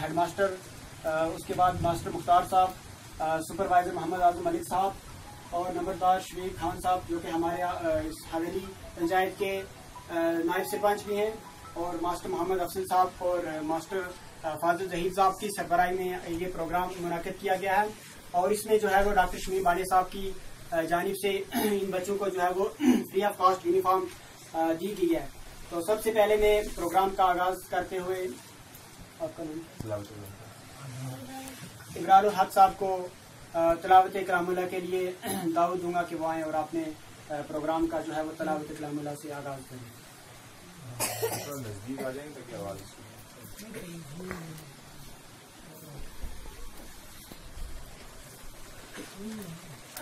Headmaster, उसके बाद master Mukhtar साहब, सुपरवाइजर मोहम्मद आजम मलिक साहब और नंबरदार शफीक खान साहब जो कि हमारे इस हवेली पंचायत के नायब सरपंच भी हैं, और मास्टर मोहम्मद अफसल साहब और मास्टर फाजिल जहीर साहब की सरबराही में ये प्रोग्राम मुनाकिद किया गया है। और इसमें जो है वो डॉक्टर शमीम बानी साहब की जानिब से इन बच्चों को जो है वो फ्री ऑफ कॉस्ट यूनिफॉर्म दी गई है। तो सबसे पहले मैं प्रोग्राम का आगाज करते हुए आपका नाम इबरारुल हक साहब को तलावत कलामुल्लाह के लिए दावत दूंगा कि वो आए और आपने प्रोग्राम का जो है वो तलावत कलामुल्लाह से आगाज करें। नजदीक आ जाएंगे ताकि आवाज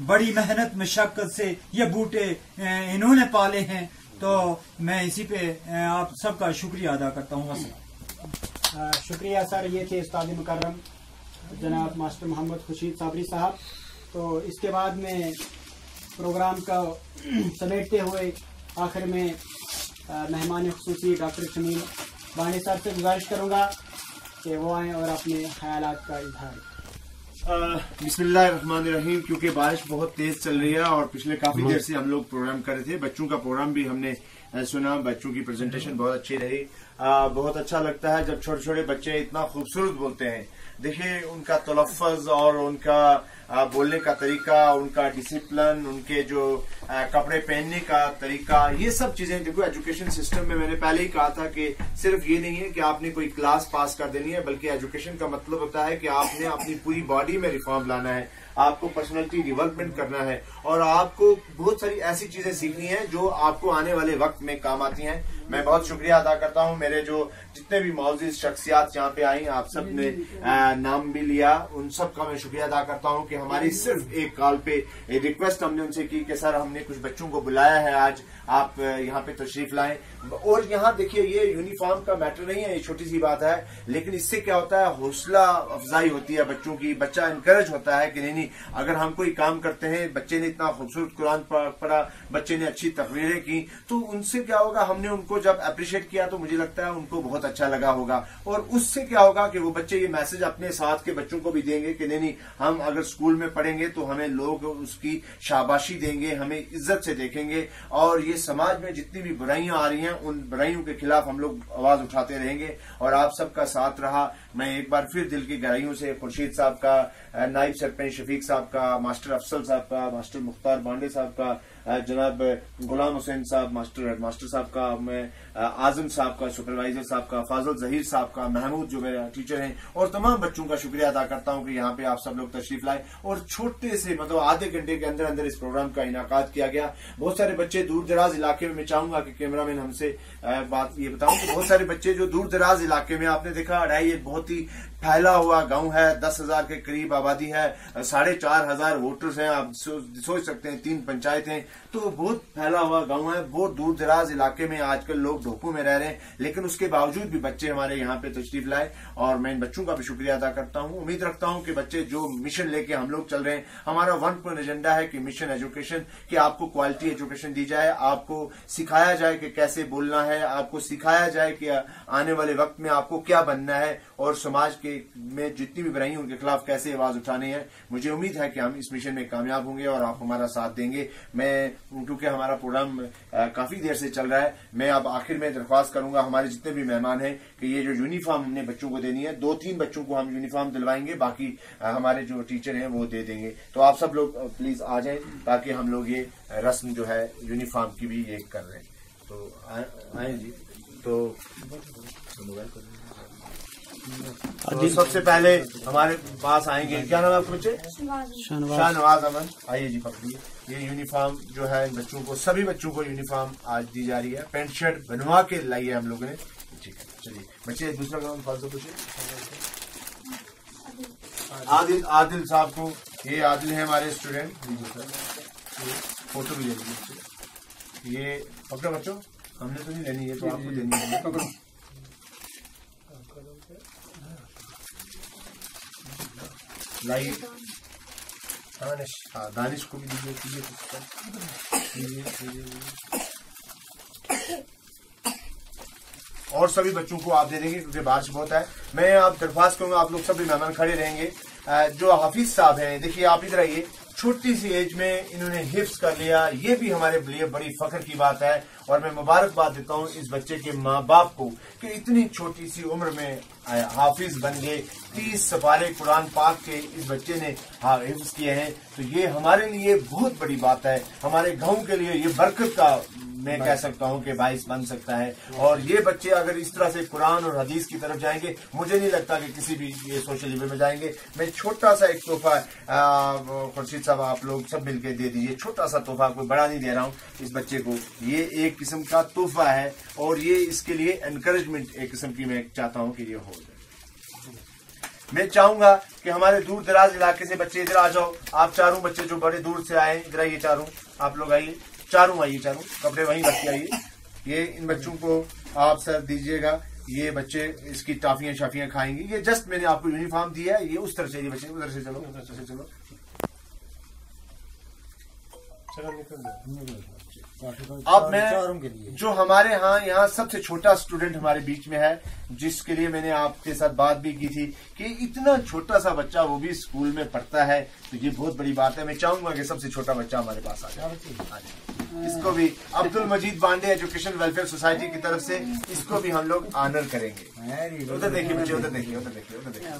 बड़ी मेहनत मशक्कत से ये बूटे इन्होंने पाले हैं, तो मैं इसी पे आप सबका शुक्रिया अदा करता हूँ। शुक्रिया सर। ये थे उस्ताद मुकर्रम जनाब मास्टर मोहम्मद खुर्शीद साबरी साहब। तो इसके बाद में प्रोग्राम का समेटते हुए आखिर में मेहमान खुसूसी डॉक्टर शमीम बानी साहब से गुजारिश करूँगा कि वो आए और अपने ख्यालात का इजहार। बिस्मिल्लाहिर्रहमानिर्रहीम। क्योंकि बारिश बहुत तेज चल रही है और पिछले काफी देर से हम लोग प्रोग्राम कर रहे थे, बच्चों का प्रोग्राम भी हमने सुना, बच्चों की प्रेजेंटेशन बहुत अच्छी रही। बहुत अच्छा लगता है जब छोटे छोटे बच्चे इतना खूबसूरत बोलते हैं। देखिए उनका तलफ़्फ़ुज़ और उनका बोलने का तरीका, उनका डिसिप्लिन, उनके जो कपड़े पहनने का तरीका, ये सब चीजें देखो एजुकेशन सिस्टम में मैंने पहले ही कहा था कि सिर्फ ये नहीं है कि आपने कोई क्लास पास कर देनी है, बल्कि एजुकेशन का मतलब होता है कि आपने अपनी पूरी बॉडी में रिफॉर्म लाना है, आपको पर्सनालिटी डेवलपमेंट करना है और आपको बहुत सारी ऐसी चीजें सीखनी है जो आपको आने वाले वक्त में काम आती हैं। मैं बहुत शुक्रिया अदा करता हूं मेरे जो जितने भी मौजूद शख्सियात यहाँ पे आई, आप सब ने नाम भी लिया, उन सब का मैं शुक्रिया अदा करता हूं कि हमारी सिर्फ एक कॉल पे रिक्वेस्ट हमने उनसे की कि सर हमने कुछ बच्चों को बुलाया है, आज आप यहाँ पे तशरीफ लाएं। और यहाँ देखिए ये यूनिफॉर्म का मैटर नहीं है, ये छोटी सी बात है, लेकिन इससे क्या होता है हौसला अफजाई होती है बच्चों की, बच्चा इनकरेज होता है कि नहीं अगर हम कोई काम करते हैं, बच्चे ने इतना खूबसूरत कुरान पढ़ा, बच्चे ने अच्छी तकरीरें की, तो उनसे क्या होगा, हमने उनको जब अप्रिशिएट किया तो मुझे लगता है उनको बहुत अच्छा लगा होगा। और उससे क्या होगा कि वो बच्चे ये मैसेज अपने साथ के बच्चों को भी देंगे कि नहीं हम अगर स्कूल में पढ़ेंगे तो हमें लोग उसकी शाबाशी देंगे, हमें इज्जत से देखेंगे, और ये समाज में जितनी भी बुराइयां आ रही हैं उन बुराइयों के खिलाफ हम लोग आवाज उठाते रहेंगे। और आप सबका साथ रहा। मैं एक बार फिर दिल की गहराइयों से खुर्शीद साहब का, नाइब सरपंच शफीक साहब का, मास्टर अफसल साहब का, मास्टर मुख्तार बांडे साहब का, जनाब गुलाम हुसैन साहब, मास्टर साहब का, मैं आजम साहब का, सुपरवाइजर साहब का, फाजिल जहीर साहब का, महमूद जो मेरे टीचर हैं, और तमाम बच्चों का शुक्रिया अदा करता हूं कि यहाँ पे आप सब लोग तशरीफ लाए और छोटे से मतलब आधे घंटे के अंदर अंदर इस प्रोग्राम का इनाकाद किया गया। बहुत सारे बच्चे दूर दराज इलाके में, मैं चाहूंगा कि कैमरामैन हमसे बात ये बताऊं कि बहुत सारे बच्चे जो दूर दराज इलाके में, आपने देखा अढ़ाई एक बहुत ही फैला हुआ गांव है, 10,000 के करीब आबादी है, 4,500 वोटर्स हैं, आप सोच सकते हैं 3 पंचायतें, तो बहुत फैला हुआ गांव है, बहुत दूर दराज इलाके में आजकल लोग ढोकों में रह रहे हैं, लेकिन उसके बावजूद भी बच्चे हमारे यहाँ पे तशरीफ लाए और मैं इन बच्चों का भी शुक्रिया अदा करता हूँ। उम्मीद रखता हूँ कि बच्चे जो मिशन लेके हम लोग चल रहे हैं, हमारा 1 पॉइंट एजेंडा है कि मिशन एजुकेशन, कि आपको क्वालिटी एजुकेशन दी जाए, आपको सिखाया जाए कि कैसे बोलना है, आपको सिखाया जाए कि आने वाले वक्त में आपको क्या बनना है और समाज के में जितनी भी बुराई उनके खिलाफ कैसे आवाज उठानी है। मुझे उम्मीद है कि हम इस मिशन में कामयाब होंगे और आप हमारा साथ देंगे। मैं क्योंकि हमारा प्रोग्राम काफी देर से चल रहा है, मैं अब आखिर में दरख्वास्त करूंगा हमारे जितने भी मेहमान हैं कि ये जो यूनिफॉर्म हमने बच्चों को देनी है, 2-3 बच्चों को हम यूनिफॉर्म दिलवाएंगे, बाकी हमारे जो टीचर हैं वो दे देंगे। तो आप सब लोग प्लीज आ जाएं ताकि हम लोग ये रस्म जो है यूनिफॉर्म की भी ये कर रहे हैं। तो आए जी। तो सबसे पहले हमारे पास आएंगे, क्या नाम है आपके बच्चे? शाहनवाज अमन। आइए जी, पकड़िए। ये यूनिफॉर्म जो है बच्चों को, सभी बच्चों को यूनिफॉर्म आज दी जा रही है। पैंट शर्ट बनवा के लाई है हम लोगों ने। ठीक है, चलिए बच्चे दूसरा काम फालतू पूछिए। आदिल साहब को, ये आदिल है हमारे स्टूडेंट। फोटो भी ले लीजिए। ये पकड़ो बच्चों, हमने तो नहीं लेनी है तो आपको देनी है। पकड़ो। लाइए दानिश को भी दीजिए। और सभी बच्चों को आप दे देंगे क्योंकि बारिश बहुत है। मैं आप दरख्वास्त करूंगा, आप लोग सभी मेहमान खड़े रहेंगे। जो हाफिज साहब हैं, देखिए आप इधर आइए। छोटी सी एज में इन्होंने हिफ्ज कर लिया, ये भी हमारे लिए बड़ी फख्र की बात है। और मैं मुबारकबाद देता हूँ इस बच्चे के माँ बाप को कि इतनी छोटी सी उम्र में हाफिज बन गए। 30 सपारे कुरान पाक के इस बच्चे ने हिफ्ज किए हैं। तो ये हमारे लिए बहुत बड़ी बात है, हमारे गांव के लिए ये बरकत का मैं कह सकता हूं कि बाइस बन सकता है। और ये बच्चे अगर इस तरह से कुरान और हदीस की तरफ जाएंगे, मुझे नहीं लगता कि किसी भी ये सोशल लेवल में जाएंगे। मैं छोटा सा एक तोहफा, खुर्शीद साहब आप लोग सब मिलकर दे दीजिए, छोटा सा तोहफा, कोई बड़ा नहीं दे रहा हूं इस बच्चे को। ये एक किस्म का तोहफा है और ये इसके लिए एनकरेजमेंट एक किस्म की मैं चाहता हूं कि ये हो जाए। मैं चाहूंगा कि हमारे दूर दराज इलाके से बच्चे इधर आ जाओ। आप चारों बच्चे जो बड़े दूर से आए, इधर आइए चारों, आप लोग आइए, चारों आइए, चारों कपड़े वहीं रख के आइए। ये इन बच्चों को आप सर दीजिएगा, ये बच्चे इसकी टाफियां शाफियां खाएंगे। ये जस्ट मैंने आपको यूनिफॉर्म दिया है, ये उस तरह से, ये बच्चे उधर से चलो, उधर से चलो, चलो निकल। अब मैं जो हमारे यहाँ सबसे छोटा स्टूडेंट हमारे बीच में है, जिसके लिए मैंने आपके साथ बात भी की थी कि इतना छोटा सा बच्चा वो भी स्कूल में पढ़ता है, तो ये बहुत बड़ी बात है। मैं चाहूंगा कि सबसे छोटा बच्चा हमारे पास आ जाए। इसको भी अब्दुल मजीद बांडे एजुकेशन वेलफेयर सोसाइटी की तरफ से इसको भी हम लोग ऑनर करेंगे। उधर देखिए बच्चे, उधर देखिए, उधर देखिए, उधर देखिए।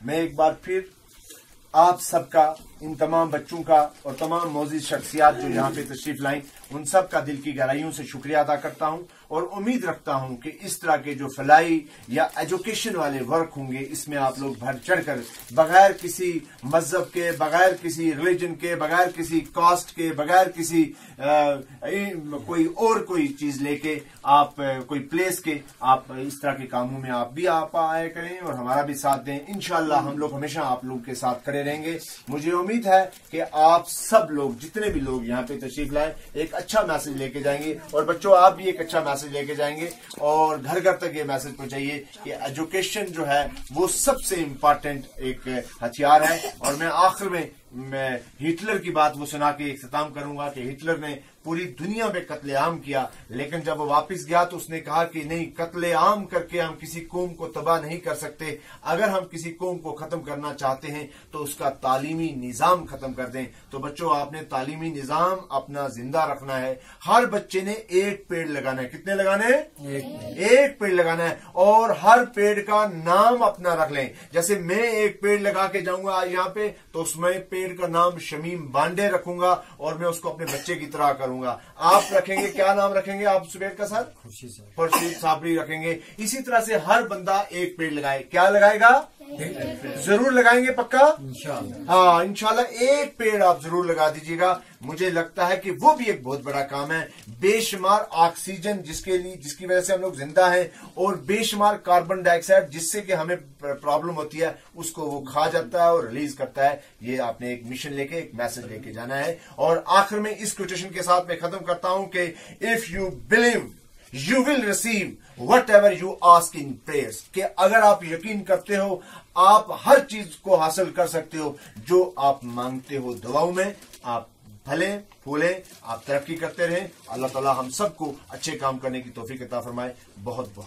मैं एक बार फिर आप सबका, इन तमाम बच्चों का और तमाम मौजूद शख्सियात जो यहाँ पे तशरीफ लाई, उन सब का दिल की गहराइयों से शुक्रिया अदा करता हूँ और उम्मीद रखता हूँ कि इस तरह के जो फलाई या एजुकेशन वाले वर्क होंगे, इसमें आप लोग बढ़ चढ़कर बगैर किसी मजहब के, बगैर किसी रिलीजन के, बगैर किसी कास्ट के, बगैर किसी कोई चीज लेके आप कोई प्लेस के, आप इस तरह के कामों में आप भी आप आया करें और हमारा भी साथ दें। इंशाल्लाह हम लोग हमेशा आप लोग के साथ खड़े रहेंगे। मुझे उम्मीद है कि आप सब लोग, जितने भी लोग यहाँ पे तशरीफ लाए, एक अच्छा मैसेज लेके जाएंगे और बच्चों आप भी एक अच्छा मैसेज लेके जाएंगे और घर घर तक ये मैसेज पहुंचाइए कि एजुकेशन जो है वो सबसे इम्पोर्टेंट एक हथियार है। और मैं आखिर में मैं हिटलर की बात वो सुना के इख्तिताम करूंगा कि हिटलर ने पूरी दुनिया में कत्लेआम किया, लेकिन जब वो वापस गया तो उसने कहा कि नहीं, कत्लेआम करके हम किसी कौम को तबाह नहीं कर सकते। अगर हम किसी कौम को खत्म करना चाहते हैं तो उसका तालीमी निजाम खत्म कर दें। तो बच्चों, आपने तालीमी निजाम अपना जिंदा रखना है। हर बच्चे ने एक पेड़ लगाना है। कितने लगाने हैं? एक पेड़ लगाना है और हर पेड़ का नाम अपना रख लें। जैसे मैं एक पेड़ लगा के जाऊंगा यहाँ पे, तो उसमें पेड़ का नाम शमीम बांडे रखूंगा और मैं उसको अपने बच्चे की तरह करूंगा। आप रखेंगे, क्या नाम रखेंगे आप उस पेड़ का सर? खुर्शीद साबरी रखेंगे। इसी तरह से हर बंदा एक पेड़ लगाए। क्या लगाएगा? जरूर लगाएंगे, पक्का? हाँ, इंशाल्लाह एक पेड़ आप जरूर लगा दीजिएगा। मुझे लगता है कि वो भी एक बहुत बड़ा काम है। बेशुमार ऑक्सीजन जिसकी वजह से हम लोग जिंदा हैं और बेशुमार कार्बन डाइऑक्साइड जिससे कि हमें प्रॉब्लम होती है, उसको वो खा जाता है और रिलीज करता है। ये आपने एक मिशन लेके, एक मैसेज लेके जाना है। और आखिर में इस कोटेशन के साथ मैं खत्म करता हूं कि if you believe you will receive what ever you ask in prayers, कि अगर आप यकीन करते हो आप हर चीज को हासिल कर सकते हो जो आप मांगते हो दुआओं में। आप फले फूले, आप तरक्की करते रहें। अल्लाह ताला हम सबको अच्छे काम करने की तौफीक अता फरमाए। बहुत बहुत